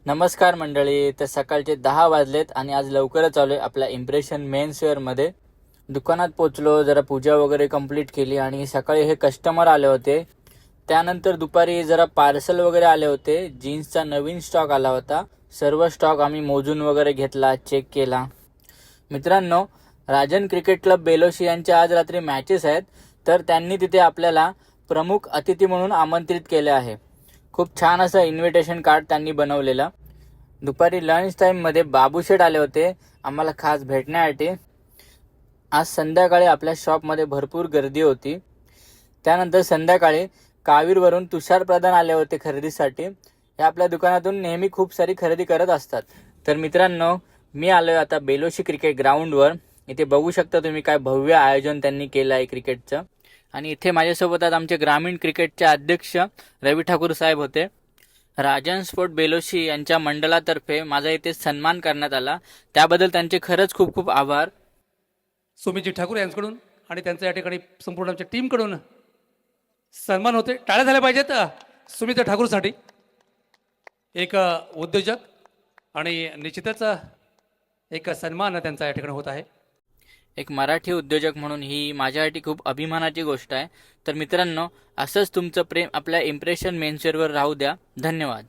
नमस्कार मंडळी. तर सकाळचे 10 वाजलेत आणि आज लवकरच आलोय आपल्या इम्प्रेशन मेन्सवेअरमध्ये. दुकानात पोचलो, जरा पूजा वगैरे कंप्लीट केली आणि सकाळी हे कस्टमर आले होते. त्यानंतर दुपारी जरा पार्सल वगैरे आले होते. जीन्सचा नवीन स्टॉक आला होता. सर्व स्टॉक आम्ही मोजून वगैरे घेतला, चेक केला. मित्रांनो, राजन क्रिकेट क्लब बेलोशी यांच्या आज रात्री मॅचेस आहेत, तर त्यांनी तिथे आपल्याला प्रमुख अतिथी म्हणून आमंत्रित केले आहे. खूप छान असं इन्व्हिटेशन कार्ड त्यांनी बनवलेलं. दुपारी लंच टाईममध्ये बाबूशेठ आले होते आम्हाला खास भेटण्यासाठी. आज संध्याकाळी आपल्या शॉपमध्ये भरपूर गर्दी होती. त्यानंतर संध्याकाळी कावीरवरून तुषार प्रधान आले होते खरेदीसाठी. हे आपल्या दुकानातून नेहमी खूप सारी खरेदी करत असतात. तर मित्रांनो, मी आलोय आता बेलोशी क्रिकेट ग्राउंडवर. इथे बघू शकता तुम्ही काय भव्य आयोजन त्यांनी केलं आहे क्रिकेटचं. आणि इथे माझ्यासोबत आज आमचे ग्रामीण क्रिकेटचे अध्यक्ष रवी ठाकूर साहेब होते. राजन स्पोर्ट बेलोशी यांच्या मंडळातर्फे माझा इथे सन्मान करण्यात आला, त्याबद्दल त्यांचे खरंच खूप खूप आभार. सुमितजी ठाकूर यांच्याकडून आणि त्यांच्या या ठिकाणी संपूर्ण आमच्या टीमकडून सन्मान होते. टाळ्या झाल्या पाहिजेत सुमित ठाकूरसाठी. एक उद्योजक आणि निश्चितच एक सन्मान त्यांचा या ठिकाणी होत आहे. एक मराठी उद्योजक म्हणून ही माझ्यासाठी खूप अभिमानाची गोष्ट आहे. तर मित्रांनो, असंच तुमचं प्रेम आपल्या इम्प्रेशन मेन्सवेअरवर राहू द्या. धन्यवाद.